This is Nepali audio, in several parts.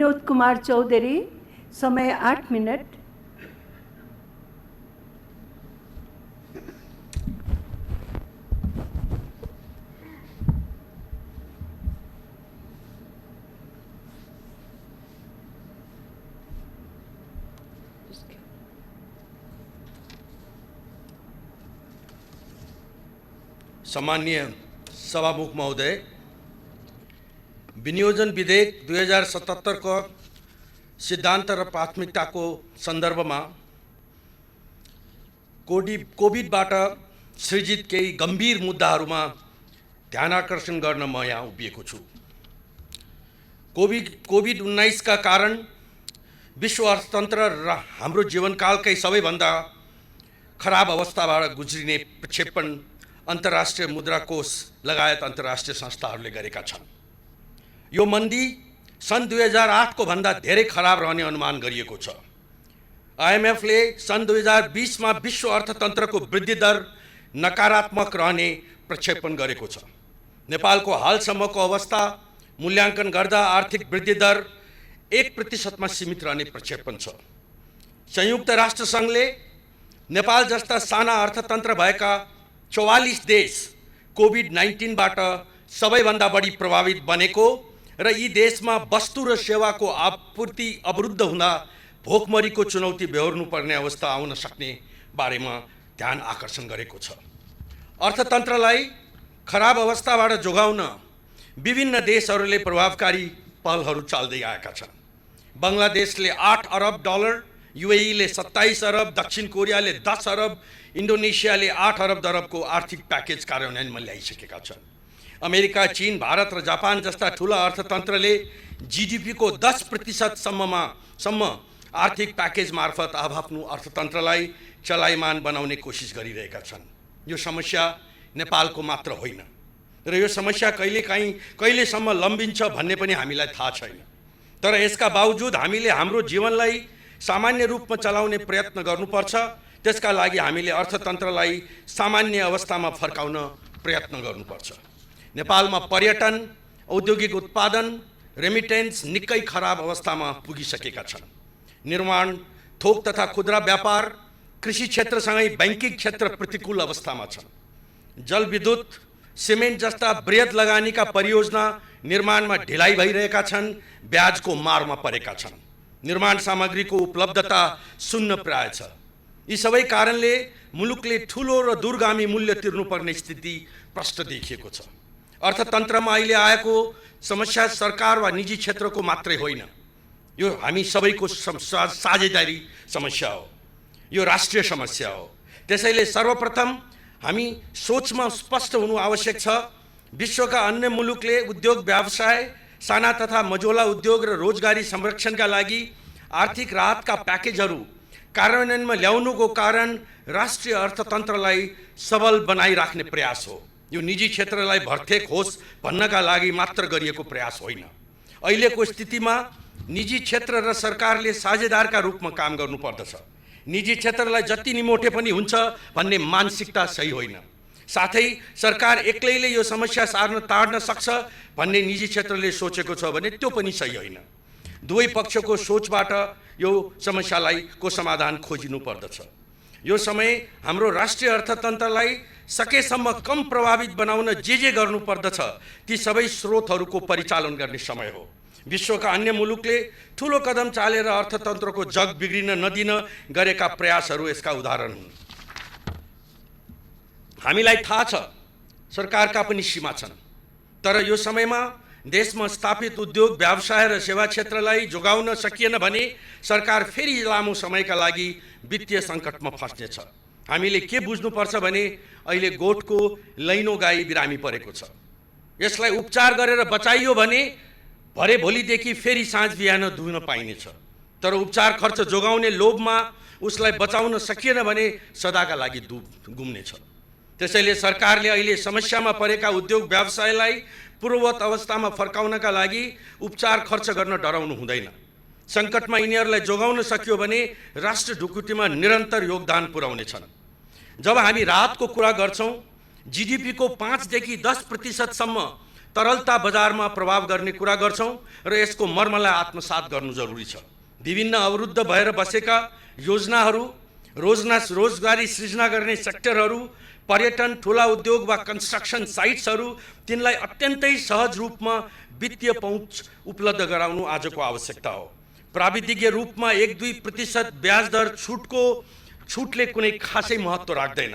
विनोद कुमार चौधरी, समय 8 मिनट। सम्माननीय सभामुख महोदय, विनियोजन विधेयक 2077 को सिद्धांत र प्राथमिकताको सन्दर्भमा कोभिडबाट सृजित केही गम्भीर मुद्दाहरूमा ध्यानाकर्षण गर्न म यहाँ उभिएको छु। कोभिड-19 का कारण विश्व अर्थतन्त्र र हाम्रो जीवनकालकै सबैभन्दा खराब अवस्थाबाट गुज्रिने प्रक्षेपण अन्तर्राष्ट्रिय मुद्रा कोष लगायत अन्तर्राष्ट्रिय संस्थाहरूले गरेका छन्। यो मन्दी सन् 2008 को भन्दा धेरै खराब रहने अनुमान गरिएको छ। IMF ले सन् 2020 मा विश्व अर्थतन्त्रको वृद्धि दर नकारात्मक रहने प्रक्षेपण गरेको छ। नेपालको हालसम्मको अवस्था मूल्याङ्कन गर्दा आर्थिक वृद्धि दर 1% मा सीमित रहने प्रक्षेपण छ। संयुक्त राष्ट्र सङ्घले नेपाल जस्ता साना अर्थतन्त्र भएका 44 देश कोभिड-19 बाट सबैभन्दा बढी प्रभावित बनेको र यी देशमा वस्तु र सेवाको आपूर्ति अवरुद्ध हुँदा भोकमरीको चुनौती बेहोर्नुपर्ने अवस्था आउन सक्ने बारेमा ध्यान आकर्षण गरेको छ। अर्थतन्त्रलाई खराब अवस्थाबाट जोगाउन विभिन्न देशहरूले प्रभावकारी पहलहरू चाल्दै आएका छन्। बङ्गलादेशले $8 अरब, UAE ले 27 अरब, दक्षिण कोरियाले 10 अरब, इन्डोनेसियाले 8 अरब को आर्थिक प्याकेज कार्यान्वयनमा ल्याइसकेका छन्। अमेरिका, चीन, भारत र जापान जस्ता ठुला अर्थतन्त्रले GDP को 10% सम्म आर्थिक प्याकेज मार्फत आफ्नो अर्थतन्त्रलाई चलायमान बनाउने कोसिस गरिरहेका छन्। यो समस्या नेपालको मात्र होइन र यो समस्या कहिलेसम्म लम्बिन्छ भन्ने पनि हामीलाई थाहा छैन। तर यसका बावजुद हामीले हाम्रो जीवनलाई सामान्य रूपमा चलाउने प्रयत्न गर्नुपर्छ। त्यसका लागि हामीले अर्थतन्त्रलाई सामान्य अवस्थामा फर्काउन प्रयत्न गर्नुपर्छ। नेपालमा पर्यटन, औद्योगिक उत्पादन, रेमिटेन्स निकै खराब अवस्थामा पुगिसकेका छन्। निर्माण, थोक तथा खुद्रा व्यापार, कृषि क्षेत्रसँगै बैंकिङ क्षेत्र प्रतिकूल अवस्थामा छन्। जलविद्युत, सिमेन्ट जस्ता बृहत लगानीका परियोजना निर्माणमा ढिलाइ भइरहेका छन्, ब्याजको मारमा परेका छन्। निर्माण सामग्रीको उपलब्धता शून्य प्राय छ। यी सबै कारणले मुलुकले ठुलो र दूरगामी मूल्य तिर्नुपर्ने स्थिति प्रष्ट देखिएको छ। अर्थतन्त्रमा अहिले आएको समस्या सरकार वा निजी क्षेत्रको मात्रै होइन, यो हामी सबैको साझेदारी समस्या हो। यो राष्ट्रिय समस्या हो। त्यसैले सर्वप्रथम हामी सोचमा स्पष्ट हुनु आवश्यक छ। विश्वका अन्य मुलुकले उद्योग व्यवसाय, साना तथा मझौला उद्योग र रोजगारी संरक्षणका लागि आर्थिक राहतका प्याकेजहरू कार्यान्वयनमा ल्याउनुको कारण राष्ट्रिय अर्थतन्त्रलाई सबल बनाइराख्ने प्रयास हो। यो निजी क्षेत्रलाई भर्तेक होस् भन्नका लागि मात्र गरिएको प्रयास होइन। अहिलेको स्थितिमा निजी क्षेत्र र सरकारले साझेदारका रूपमा काम गर्नुपर्दछ। निजी क्षेत्रलाई जति निमोठे पनि हुन्छ भन्ने मानसिकता सही होइन। साथै सरकार एक्लैले यो समस्या ताड्न सक्छ भन्ने निजी क्षेत्रले सोचेको छ भने त्यो पनि सही होइन। दुवै पक्षको सोचबाट यो समस्यालाई समाधान खोजिनु पर्दछ। यो समय हाम्रो राष्ट्रिय अर्थतन्त्रलाई सकेसम्म कम प्रभावित बनाउन जे गर्नुपर्दछ ती सबै स्रोतहरूको परिचालन गर्ने समय हो। विश्वका अन्य मुलुकले ठुलो कदम चालेर अर्थतन्त्रको जग बिग्रिन नदिन गरेका प्रयासहरू यसका उदाहरण हुन्। हामीलाई थाहा छ सरकारका पनि सीमा छन्, तर यो समयमा देशमा स्थापित उद्योग, व्यवसाय र सेवा क्षेत्रलाई जोगाउन सकिएन भने सरकार फेरि लामो समयका लागि वित्तीय सङ्कटमा फस्नेछ। हामीले के बुझ्नुपर्छ भने अहिले गोठको लैनो गाई बिरामी परेको छ। यसलाई उपचार गरेर बचाइयो भने भरे भोलिदेखि फेरि साँझ बिहान दुहुन पाइनेछ। तर उपचार खर्च जोगाउने लोभमा उसलाई बचाउन सकिएन भने सदाका लागि गुम्नेछ। त्यसैले सरकारले अहिले समस्यामा परेका उद्योग व्यवसायलाई पूर्ववत अवस्थामा फर्काउनका लागि उपचार खर्च गर्न डराउनु हुँदैन। सङ्कटमा यिनीहरूलाई जोगाउन सकियो भने राष्ट्र ढुकुटीमा निरन्तर योगदान पुर्याउनेछन्। जब हामी राहतको कुरा गर्छौँ, GDP को 5 देखि 10% सम्म तरलता बजारमा प्रभाव गर्ने कुरा गर्छौँ र यसको मर्मलाई आत्मसात गर्नु जरुरी छ। विभिन्न अवरुद्ध भएर बसेका योजनाहरू, रोजगारी सृजना गर्ने सेक्टरहरू, पर्यटन, ठुला उद्योग वा कन्स्ट्रक्सन साइट्सहरू, तिनलाई अत्यन्तै सहज रूपमा वित्तीय पहुँच उपलब्ध गराउनु आजको आवश्यकता हो। प्राविधिक रूपमा 1-2% ब्याज दर छुटले कुनै खासै महत्त्व राख्दैन।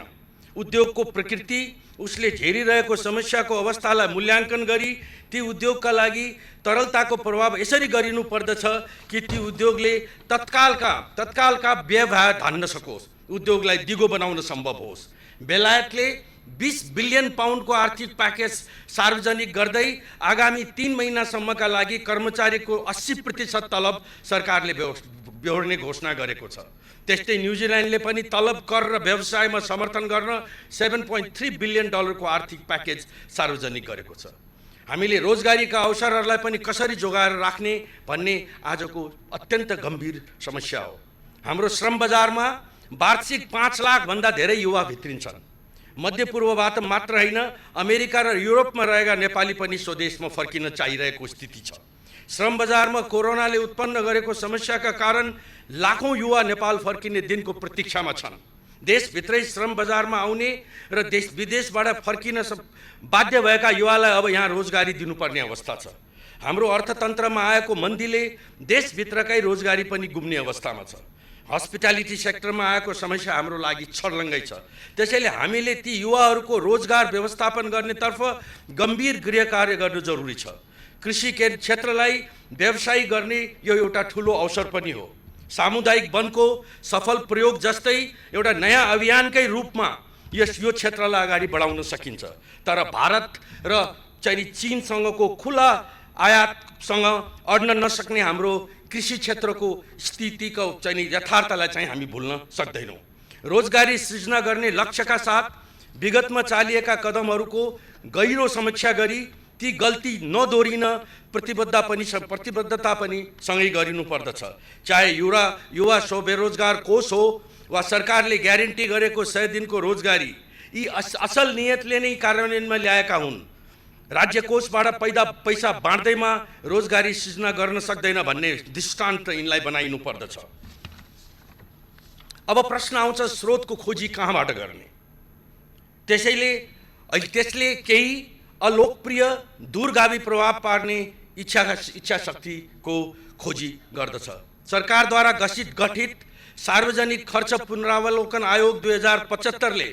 उद्योगको प्रकृति, उसले झेलिरहेको समस्याको अवस्थालाई मूल्याङ्कन गरी ती उद्योगका लागि तरलताको प्रभाव यसरी गरिनु पर्दछ कि ती उद्योगले तत्कालका व्यवहार धान्न सकोस्, उद्योगलाई दिगो बनाउन सम्भव होस्। बेलायतले 20 बिलियन पाउन्डको आर्थिक प्याकेज सार्वजनिक गर्दै आगामी 3 महिनासम्मका लागि कर्मचारीको 80% तलब सरकारले बेहोर्ने घोषणा गरेको छ। त्यस्तै न्युजिल्यान्डले पनि तलब कर र व्यवसायमा समर्थन गर्न $7.3 बिलियन को आर्थिक प्याकेज सार्वजनिक गरेको छ। हामीले रोजगारीका अवसरहरूलाई पनि कसरी जोगाएर राख्ने भन्ने आजको अत्यन्त गम्भीर समस्या हो। हाम्रो श्रम बजारमा वार्षिक 5 लाख भन्दा धेरै युवा भित्रिन्छन्। मध्यपूर्वबाट मात्र होइन, अमेरिका र युरोपमा रहेका नेपाली पनि स्वदेशमा फर्किन चाहिरहेको स्थिति छ। श्रम बजारमा कोरोनाले उत्पन्न गरेको समस्याका कारण लाखौं युवा नेपाल फर्किने दिनको प्रतीक्षामा छन्। देशभित्रै श्रम बजारमा आउने र देश विदेशबाट फर्किन बाध्य भएका युवालाई अब यहाँ रोजगारी दिनुपर्ने अवस्था छ। हाम्रो अर्थतन्त्रमा आएको मन्दीले देशभित्रकै रोजगारी पनि गुम्ने अवस्थामा छ। हस्पिटालिटी सेक्टरमा आएको समस्या हाम्रो लागि छर्लङ्गै छ। त्यसैले हामीले ती युवाहरूको रोजगार व्यवस्थापन गर्नेतर्फ गम्भीर गृह कार्य गर्नु जरुरी छ। कृषि क्षेत्रलाई व्यवसायिक गर्ने यो एउटा ठुलो अवसर पनि हो। सामुदायिक वनको सफल प्रयोग जस्तै एउटा नयाँ अभियानकै रूपमा यो क्षेत्रलाई अगाडि बढाउन सकिन्छ। तर भारत र चीनसँगको खुला आयातसँग अड्न नसक्ने हाम्रो कृषि क्षेत्रको स्थितिको यथार्थलाई हामी भुल्न सक्दैनौँ। रोजगारी सृजना गर्ने लक्ष्यका साथ विगतमा चालिएका कदमहरूको गहिरो समीक्षा गरी ती गल्ती नदोरिन प्रतिबद्धता पनि सँगै गरिनु पर्दछ। चाहे युवा स्वबेरोजगार कोष हो वा सरकारले ग्यारेन्टी गरेको 100 दिनको रोजगारी, यी असल नियतले नै कार्यान्वयनमा ल्याएका हुन्। राज्य कोषबाट पैसा बाँड्दैमा रोजगारी सृजना गर्न सक्दैन भन्ने दृष्टान्त यिनलाई बनाइनु पर्दछ। अब प्रश्न आउँछ स्रोतको खोजी कहाँबाट गर्ने। त्यसले केही अलोकप्रिय दूरगामी प्रभाव पार्ने इच्छा शक्तिको खोजी गर्दछ। सरकारद्वारा गठित सार्वजनिक खर्च पुनरावलोकन आयोग 2075ले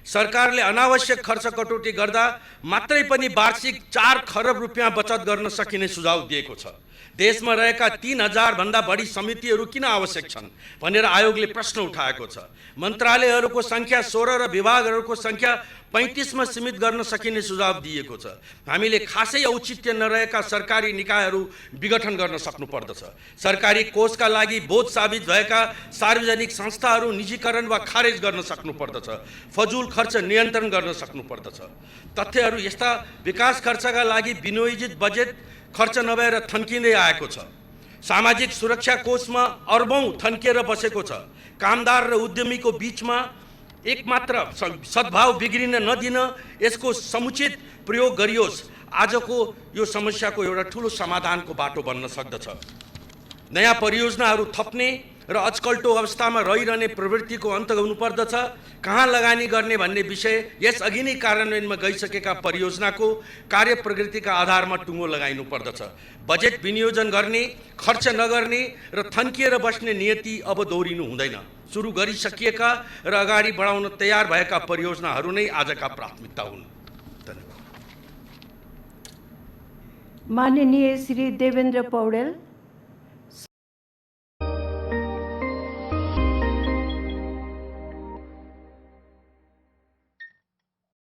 सरकारले अनावश्यक खर्च कटौती गर्दा मात्रै पनि वार्षिक 4 खरब रुपियाँ बचत गर्न सकिने सुझाव दिएको छ। देशमा रहेका 3000 भन्दा बढी समितिहरू किन आवश्यक छन् भनेर आयोगले प्रश्न उठाएको छ। मन्त्रालयहरूको संख्या 16 र विभागहरूको संख्या 35 मा सीमित गर्न सकिने सुझाव दिएको छ। हामीले खासै औचित्य नरहेका सरकारी निकायहरू विघटन गर्न सक्नुपर्दछ। सरकारी कोषका लागि बोझ साबित भएका सार्वजनिक संस्थाहरू निजीकरण वा खारेज गर्न सक्नुपर्दछ। फजुल खर्च नियन्त्रण गर्न सक्नुपर्दछ। तथ्यहरू यस्ता विकास खर्चका लागि विनियोजित बजेट खर्च नभएर थन्किँदै आएको छ। सामाजिक सुरक्षा कोषमा अर्बौं थन्किएर बसेको छ। कामदार र उद्यमीको बीचमा एकमात्र सद्भाव बिग्रिन नदिन यसको समुचित प्रयोग गरियोस्। आजको यो समस्याको एउटा ठुलो समाधानको बाटो बन्न सक्दछ। नयाँ परियोजनाहरू थप्ने र अचकल्टो अवस्थामा रहिरहने प्रवृत्तिको अन्त हुनुपर्दछ। कहाँ लगानी गर्ने भन्ने विषय यसअघि नै कार्यान्वयनमा गइसकेका परियोजनाको कार्य प्रगतिका आधारमा टुङ्गो लगाइनु पर्दछ। बजेट विनियोजन गर्ने, खर्च नगर्ने र थन्किएर बस्ने नियति अब दोहोरिनु हुँदैन। सुरु गरिसकिएका र अगाडि बढाउन तयार भएका परियोजनाहरू नै आजका प्राथमिकता हुन्। धन्यवाद। माननीय श्री देवेन्द्र पौडेल।